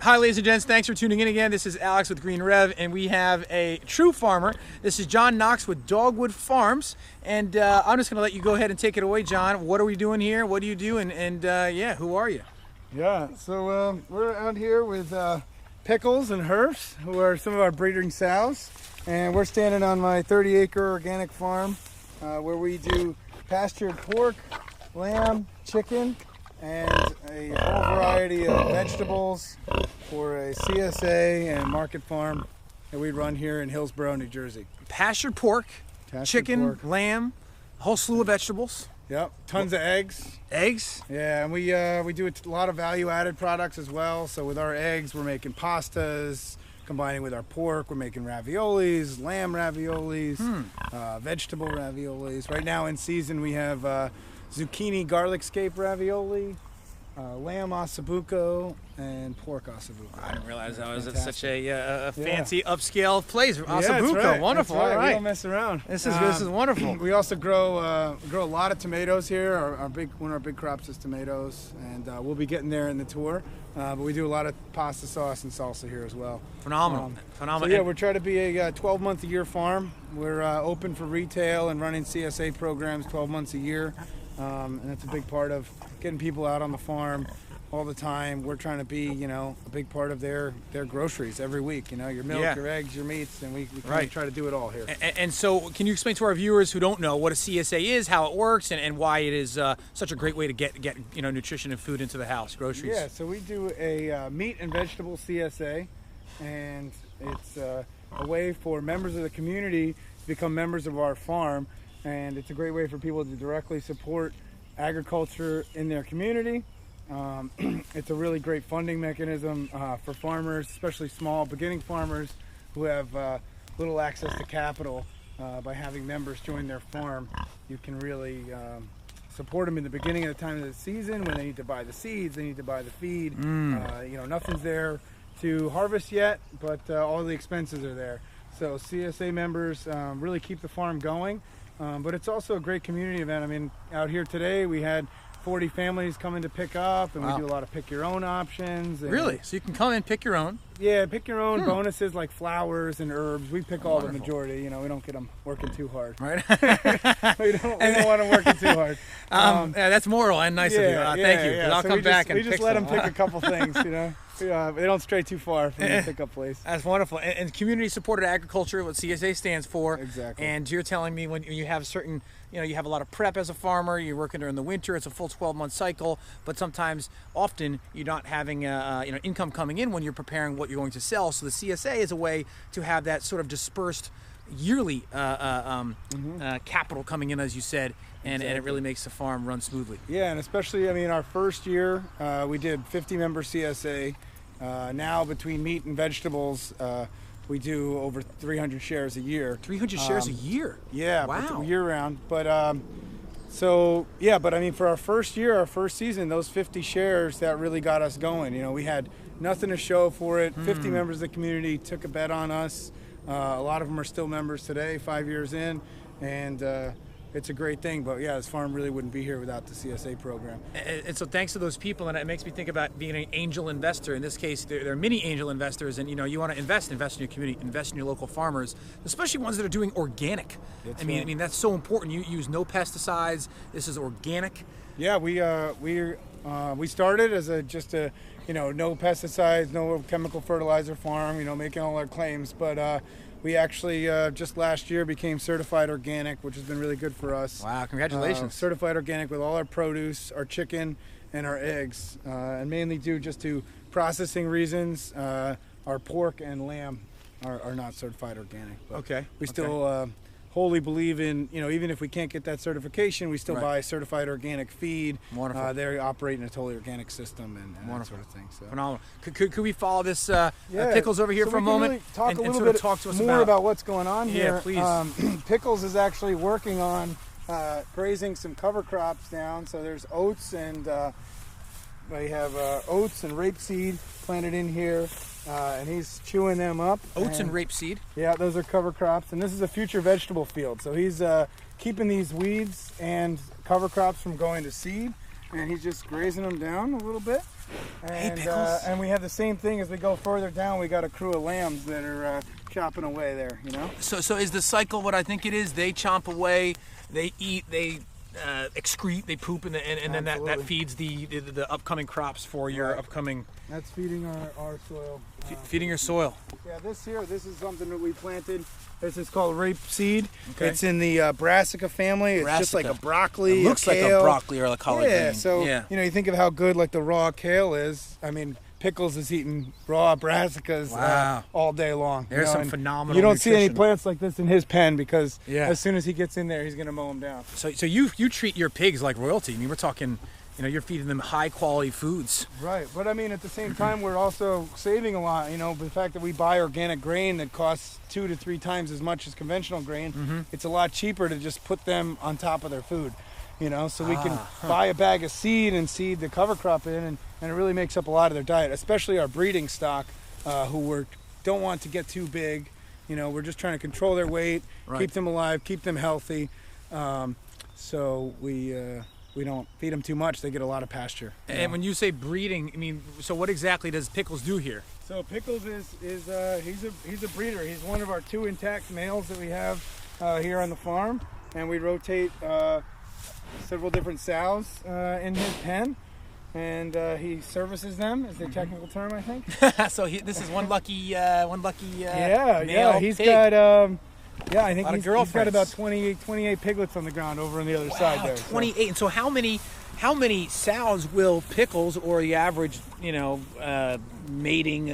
Hi, ladies and gents. Thanks for tuning in again. This is Alex with Green Rev, and we have a true farmer. This is Jon Knox with Dogwood Farms, and I'm just going to let you go ahead and take it away, John. What are we doing here? What do you do? And yeah, who are you? Yeah, so we're out here with Pickles and Herfs, who are some of our breeding sows, and we're standing on my 30-acre organic farm where we do pastured pork, lamb, chicken, and a whole variety of vegetables for a CSA and market farm that we run here in Hillsborough, New Jersey. Pastured pork, chicken, lamb, a whole slew of vegetables. Yep, tons of eggs. Eggs? Yeah, and we do a lot of value-added products as well. So with our eggs, we're making pastas. Combining with our pork, we're making raviolis, lamb raviolis, vegetable raviolis. Right now in season, we have zucchini garlic scape ravioli, lamb ossobuco, and pork ossobuco. I didn't realize that was such a fancy upscale place. Ossobuco, right. wonderful. Right. All right, We don't mess around. This is wonderful. We also grow a lot of tomatoes here. One of our big crops is tomatoes, and we'll be getting there in the tour. But we do a lot of pasta sauce and salsa here as well. Phenomenal. So yeah, we're trying to be a 12-month-a-year farm. We're open for retail and running CSA programs 12 months a year. And that's a big part of getting people out on the farm all the time. We're trying to be, a big part of their groceries every week. Your milk, your eggs, your meats, and we try to do it all here. And so, can you explain to our viewers who don't know what a CSA is, how it works, and why it is such a great way to get nutrition and food into the house, groceries? Yeah, so we do a meat and vegetable CSA, and it's a way for members of the community to become members of our farm. And it's a great way for people to directly support agriculture in their community. It's a really great funding mechanism for farmers, especially small beginning farmers who have little access to capital. By having members join their farm, you can really support them in the beginning of the time of the season when they need to buy the seeds, they need to buy the feed. Nothing's there to harvest yet, but all the expenses are there. So CSA members really keep the farm going. But it's also a great community event. I mean, out here today we had 40 families coming to pick up, and we do a lot of pick your own options. And really? So you can come and pick your own? Yeah, pick your own bonuses like flowers and herbs. We pick all the majority. We don't get them working too hard. Right. we don't want them working too hard. Yeah, that's moral and nice of you. Thank you. Yeah. I'll come back and we just let them pick a couple things. They don't stray too far from the pickup place. That's wonderful. And community-supported agriculture, what CSA stands for. Exactly. And you're telling me when you have certain, you have a lot of prep as a farmer, you're working during the winter, it's a full 12-month cycle, but often you're not having income coming in when you're preparing what you're going to sell. So the CSA is a way to have that sort of dispersed yearly capital coming in, as you said, and it really makes the farm run smoothly. Yeah, and especially, our first year, we did 50-member CSA. Now, between meat and vegetables, we do over 300 shares a year. 300 shares a year? Yeah, wow. Year-round. But, for our first year, our first season, those 50 shares, that really got us going. We had nothing to show for it. 50 members of the community took a bet on us. A lot of them are still members today, 5 years in, and it's a great thing. But yeah, this farm really wouldn't be here without the CSA program. And so thanks to those people, and it makes me think about being an angel investor. In this case, they're mini angel investors, and you want to invest in your community, invest in your local farmers, especially ones that are doing organic. I mean that's so important. You use no pesticides. This is organic. Yeah, we started as no pesticides, no chemical fertilizer farm, making all our claims. But we actually just last year became certified organic, which has been really good for us. Wow, congratulations. Certified organic with all our produce, our chicken, and our eggs. And mainly due just to processing reasons, our pork and lamb are not certified organic. But we still wholly believe in, even if we can't get that certification, we still buy certified organic feed. Wonderful. They operate in a totally organic system and that sort of thing. So. Phenomenal. Could we follow this Pickles over here for a moment? Really talk and a little sort bit of talk to us more about what's going on here. Yeah, please. Pickles is actually working on grazing some cover crops down. So there's oats and we have oats and rapeseed planted in here. And he's chewing them up. Oats and rapeseed? Yeah, those are cover crops. And this is a future vegetable field. So he's keeping these weeds and cover crops from going to seed. and he's just grazing them down a little bit. And, Pickles. and we have the same thing as we go further down. We got a crew of lambs that are chopping away there, you know? So is the cycle what I think it is? They chomp away, they eat, they excrete, they poop, and then that feeds the upcoming crops for your upcoming... That's feeding our soil. Feeding your soil. Yeah, this is something that we planted. This is called rapeseed. Okay. It's in the brassica family. It's just like a broccoli. It looks like a broccoli or a collard green. Yeah, so you know, you think of how good like the raw kale is. I mean, Pickles is eating raw brassicas all day long. There's some phenomenal You don't see any nutrition. plants like this in his pen because as soon as he gets in there, he's going to mow them down. So you treat your pigs like royalty. I mean, we're talking, you know, you're feeding them high quality foods. Right, but I mean, at the same time, we're also saving a lot. You know, the fact that we buy organic grain that costs 2 to 3 times as much as conventional grain, it's a lot cheaper to just put them on top of their food. You know, so we can buy a bag of seed and seed the cover crop in, and it really makes up a lot of their diet, especially our breeding stock, who don't want to get too big. You know, we're just trying to control their weight, keep them alive, keep them healthy. So we don't feed them too much. They get a lot of pasture. And when you say breeding, I mean, so what exactly does Pickles do here? So Pickles he's a breeder. He's one of our 2 intact males that we have here on the farm, and we rotate several different sows in his pen, and he services them, is the technical term, I think. So this is one lucky male He's pig. got I think he's got about girlfriends. 28 piglets on the ground over on the other side there. 28. And so how many sows will Pickles, or the average, you know, mating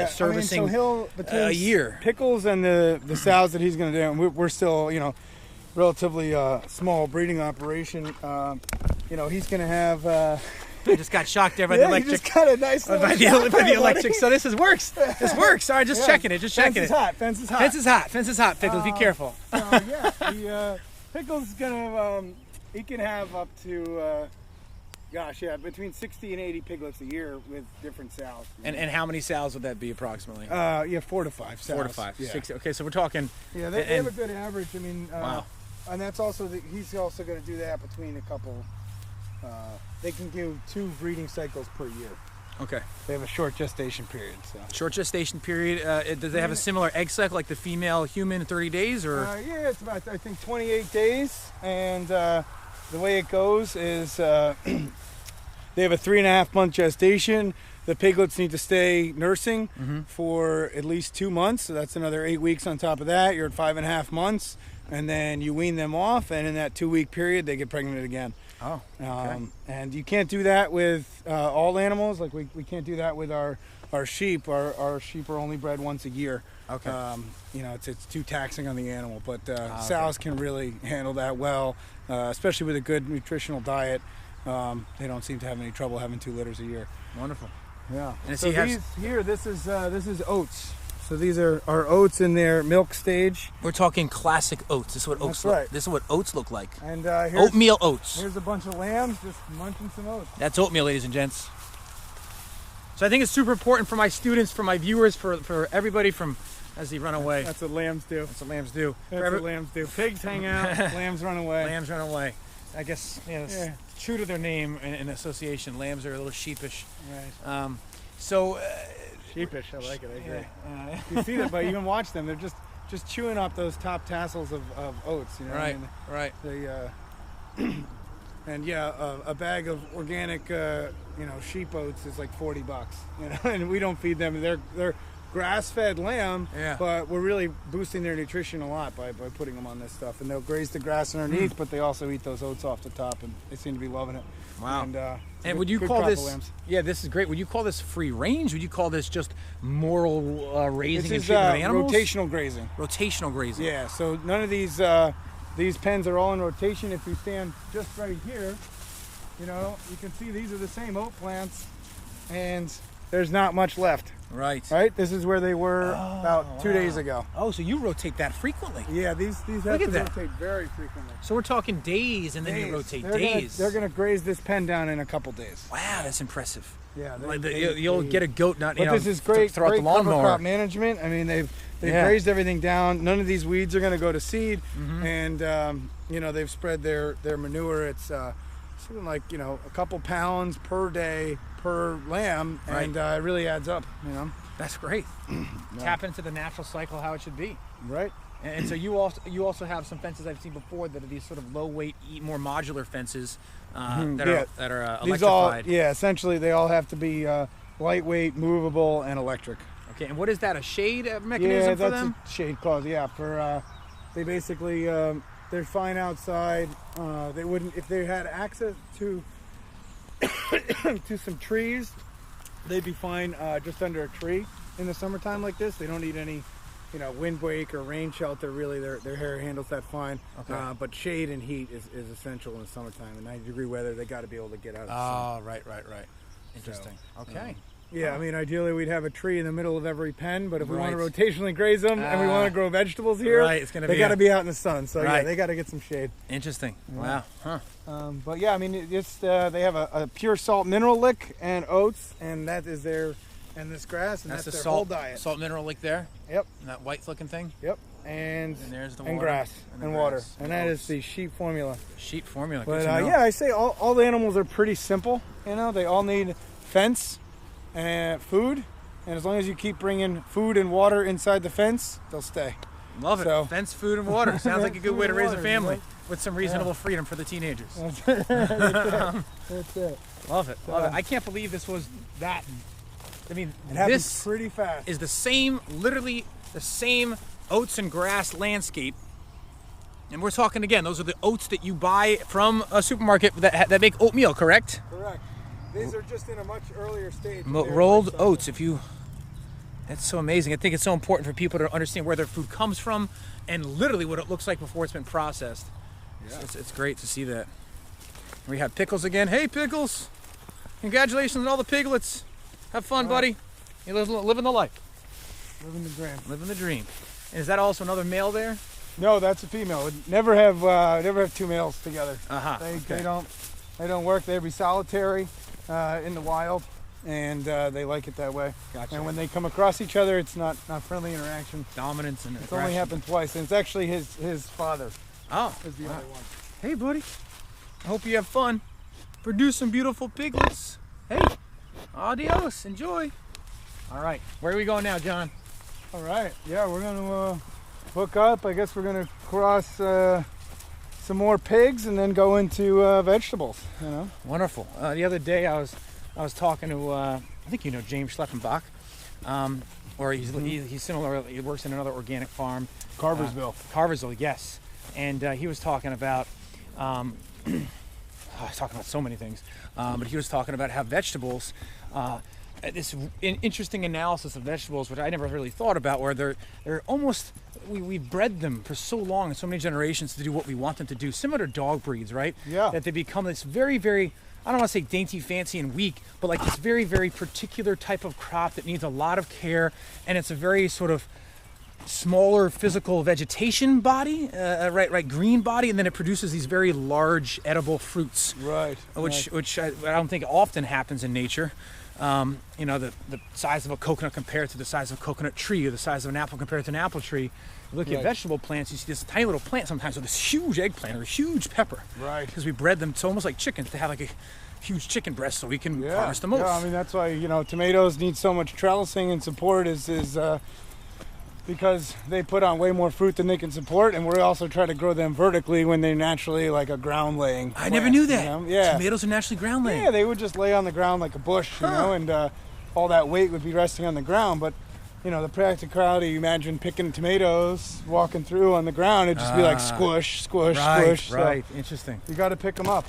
servicing, between a year? Pickles and the sows that he's going to do, and we're still, you know, relatively small breeding operation. You know, he's going to have. I just got shocked there by the electric. You just got a nice little by the electric. So this works. This works. Sorry, just checking it. Just checking it. Fence is hot. Fence is hot. Fence is hot. Pickles, be careful. Pickles is gonna. He can have up to. Between 60 and 80 piglets a year with different sows. And how many sows would that be approximately? 4 to 5 sows. 4 to 5. Yeah. 6. Okay, so we're talking. Yeah, they have a good average. I mean, wow. And that's also he's also going to do that between a couple. They can do 2 breeding cycles per year. Okay. They have a short gestation period. So. Short gestation period. Does they have a similar egg cycle like the female human, 30 days, or? Yeah, it's about I think 28 days, and the way it goes is they have a 3.5 month gestation. The piglets need to stay nursing for at least 2 months, so that's another 8 weeks on top of that. You're at 5.5 months, and then you wean them off, and in that 2 week period, they get pregnant again. Oh, okay. And you can't do that with all animals. Like we can't do that with our sheep. Our sheep are only bred once a year. Okay. You know, it's too taxing on the animal, but sows can really handle that well, especially with a good nutritional diet. They don't seem to have any trouble having 2 litters a year. Wonderful. Yeah. And so this is oats. So these are our oats in their milk stage. We're talking classic oats. This is what oats look. Right. This is what oats look like. And oatmeal oats. Here's a bunch of lambs just munching some oats. That's oatmeal, ladies and gents. So I think it's super important for my students, for my viewers, for everybody from as they run away. That's what lambs do. That's what lambs do. That's what lambs do. Pigs hang out, lambs run away. Lambs run away. I guess it's true to their name in association. Lambs are a little sheepish. Right. Sheepish, I like it. I agree. You see that, but you can watch them. They're just chewing up those top tassels of oats. You know. Right. I mean, Right. They and a bag of organic sheep oats is like $40. You know, and we don't feed them. They're grass-fed lamb, but we're really boosting their nutrition a lot by putting them on this stuff. And they'll graze the grass underneath, but they also eat those oats off the top, and they seem to be loving it. Wow. And would you call this? Yeah, this is great. Would you call this free range? Would you call this just moral raising and treatment of animals? Rotational grazing. Rotational grazing. Yeah. So none of these pens are all in rotation. If you stand just right here, you know, you can see these are the same oat plants, and there's not much left. Right. Right. This is where they were about 2 days ago. Oh, so you rotate that frequently? Yeah. These have to rotate very frequently. So we're talking days, and then you rotate days. They're gonna graze this pen down in a couple days. Wow, that's impressive. Yeah. You'll get a goat, not this is great. throw out the lawnmower. Cover crop management. I mean, they've grazed everything down. None of these weeds are going to go to seed, and they've spread their manure. It's something like, you know, a couple pounds per day per lamb, and it really adds up, you know. That's great. Yeah. Tap into the natural cycle, how it should be. Right. And so you also have some fences I've seen before that are these sort of low weight, more modular fences that are electrified. Essentially they all have to be lightweight, movable, and electric. Okay, and what is that? A shade mechanism for them? That's a shade cause. Yeah, for they basically they're fine outside. They wouldn't if they had access to to some trees. They'd be fine just under a tree in the summertime like this. They don't need any, you know, windbreak or rain shelter. Really, their hair handles that fine. Okay. But shade and heat is essential in the summertime. In 90-degree weather, they got to be able to get out of the sun. Oh, right. Interesting. So, okay. Yeah, I mean, ideally we'd have a tree in the middle of every pen, but if we want to rotationally graze them and we want to grow vegetables here, they got to be out in the sun. So yeah, they got to get some shade. Interesting. Yeah. Wow. Huh. But yeah, I mean, it's they have a pure salt mineral lick and oats, and that is their this grass, and that's their whole diet. Salt mineral lick there. Yep. And that white looking thing. Yep. And there's the water. And grass and water, and that is the sheep formula. Sheep formula. But yeah, I say all the animals are pretty simple. You know, they all need fence and food, and as long as you keep bringing food and water inside the fence, they'll stay. Love it. So, fence, food, and water. Sounds like a good way to raise a family with some reasonable freedom for the teenagers. That's it. Love it. Love it. I can't believe this was that. I mean, it happens pretty fast. Is the same, literally the same oats and grass landscape. And we're talking again, those are the oats that you buy from a supermarket that make oatmeal, correct? Correct. These are just in a much earlier stage. Rolled oats, that's so amazing. I think it's so important for people to understand where their food comes from and literally what it looks like before it's been processed. Yeah. It's great to see that. We have Pickles again. Hey, Pickles! Congratulations on all the piglets. Have fun, buddy. You're living the life. Living the dream. Living the dream. And is that also another male there? No, that's a female. Never have two males together. They don't work. They'd be solitary in the wild, and they like it that way. Gotcha. And when they come across each other, it's not friendly interaction. Dominance and it's only happened twice, and it's actually his father. Oh, is the other one. Hey, buddy. I hope you have fun. Produce some beautiful piglets. Hey, adios. Enjoy. All right, where are we going now, John? All right, yeah, we're gonna hook up. I guess we're gonna cross some more pigs and then go into vegetables. You know. Wonderful. The other day I was talking to I think you know James Schleppenbach, or he's similar. He works in another organic farm, Carversville. Carversville, yes. And he was talking about I was talking about so many things, but he was talking about how vegetables. This interesting analysis of vegetables, which I never really thought about, where they're almost we bred them for so long and so many generations to do what we want them to do, similar to dog breeds, right? Yeah. That they become this very, very, I don't want to say dainty, fancy, and weak, but like this very, very particular type of crop that needs a lot of care, and it's a very sort of smaller physical vegetation body, right, green body, and then it produces these very large edible fruits, right? Which I don't think often happens in nature. You know, the size of a coconut compared to the size of a coconut tree, or the size of an apple compared to an apple tree. You look at vegetable plants, you see this tiny little plant sometimes with this huge eggplant or a huge pepper. Right. Because we bred them, it's almost like chickens, to have like a huge chicken breast so we can harvest the most. Yeah, I mean, that's why, you know, tomatoes need so much trellising and support is because they put on way more fruit than they can support, and we also try to grow them vertically when they're naturally like a ground laying plant. I never knew that. You know? Yeah. Tomatoes are naturally ground laying. Yeah, they would just lay on the ground like a bush, you know, and all that weight would be resting on the ground. But, you know, the practicality, you imagine picking tomatoes, walking through on the ground, it'd just be like squish, squish, squish. Right, so interesting. You got to pick them up.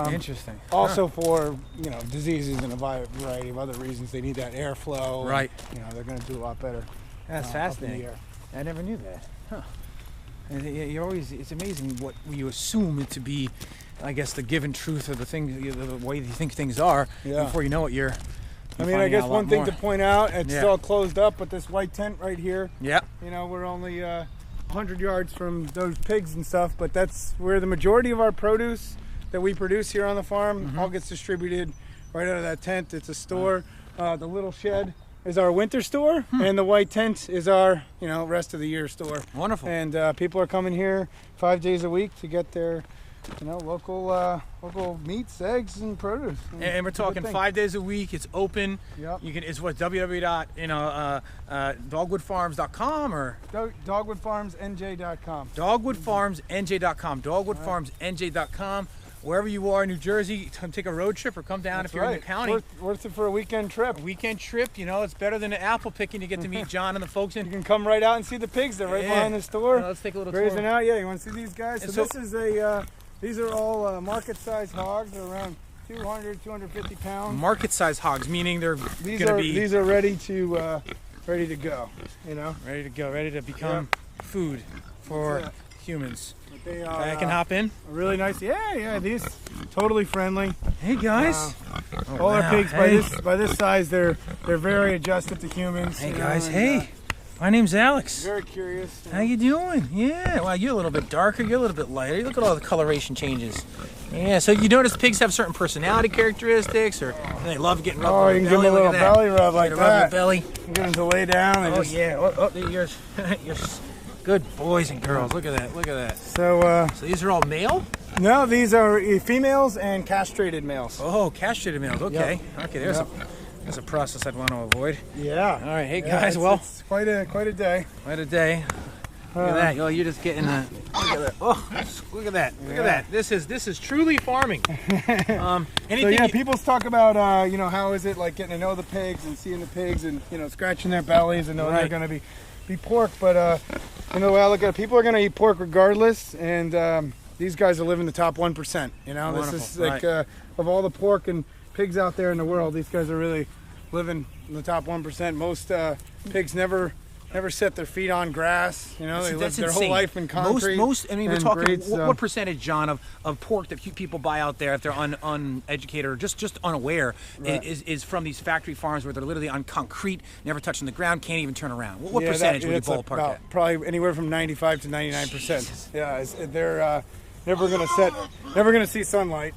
Interesting. Also for, you know, diseases and a variety of other reasons, they need that airflow. Right. And, you know, they're going to do a lot better. That's fascinating. I never knew that. Huh. And it's amazing what you assume it to be, I guess, the given truth or the way you think things are. Yeah. Before you know it, I guess one thing to point out, it's all closed up, but this white tent right here. Yeah. You know, we're only 100 yards from those pigs and stuff, but that's where the majority of our produce that we produce here on the farm all gets distributed right out of that tent. It's a store. The little shed is our winter store, and the white tent is our, you know, rest of the year store. Wonderful. And people are coming here 5 days a week to get their local meats, eggs, and produce. And we're talking 5 days a week. It's open. Yep. You can. It's what www.dogwoodfarms.com or dogwoodfarmsnj.com. dogwoodfarmsnj.com. Dogwoodfarmsnj.com. Wherever you are in New Jersey, come take a road trip or come down. That's if you're in the county. Worth it for a weekend trip. A weekend trip, it's better than an apple picking. You get to meet John and the folks You can come right out and see the pigs. They're right behind the store. Let's take a little Grazing tour. out. Yeah, you want to see these guys? And So this is these are all market-sized hogs. They're around 200, 250 pounds. Market-sized hogs, meaning they're These going to are be these are ready to go. ready to go, ready to become food for That's it. humans. They are, I can hop in. Really nice. Yeah. These totally friendly. Hey guys. All our pigs by this size, they're very adjusted to humans. Hey guys. Hey. My name's Alex. Very curious. How you doing? Yeah. Well, you're a little bit darker. You're a little bit lighter. Look at all the coloration changes. Yeah. So you notice pigs have certain personality characteristics, or they love getting rubbed. Oh, you can give them a little belly rub like that. Rub their belly. You can get them to lay down. Oh yeah. You're good boys and girls. Look at that. Look at that. So these are all male? no, these are females and castrated males. Oh, castrated males. Okay. Yep. Okay. There's a process I'd want to avoid. Yeah. All right. Hey guys. It's quite a day. Quite a day. Look at that. Oh, you're just getting a. Look at that. Oh, look at that. Look at that. This is truly farming. So yeah, people talk about how is it like getting to know the pigs and seeing the pigs and scratching their bellies and knowing they're going to be pork, but the way I look at it, people are going to eat pork regardless, and these guys are living the top 1%. This is like of all the pork and pigs out there in the world, these guys are really living in the top 1%. Most pigs never set their feet on grass. They live their whole life in concrete. I mean, we're talking what percentage, John, of pork that people buy out there if they're uneducated or just unaware is from these factory farms where they're literally on concrete, never touching the ground, can't even turn around. What percentage would you ballpark that? Probably anywhere from 95 to 99%. Yeah, they're never gonna see sunlight.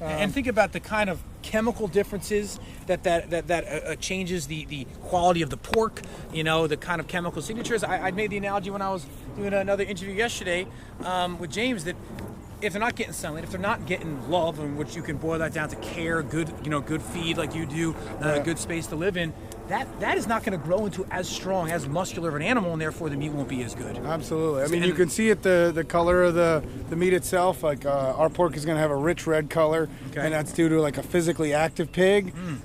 And think about the kind of chemical differences that changes the quality of the pork, the kind of chemical signatures. I made the analogy when I was doing another interview yesterday with James that if they're not getting sunlight, if they're not getting love, in which you can boil that down to care, good feed like you do, good space to live in, that is not going to grow into as strong, as muscular of an animal, and therefore the meat won't be as good. Absolutely. I mean, you can see it, the color of the meat itself. Like our pork is going to have a rich red color, and that's due to like a physically active pig.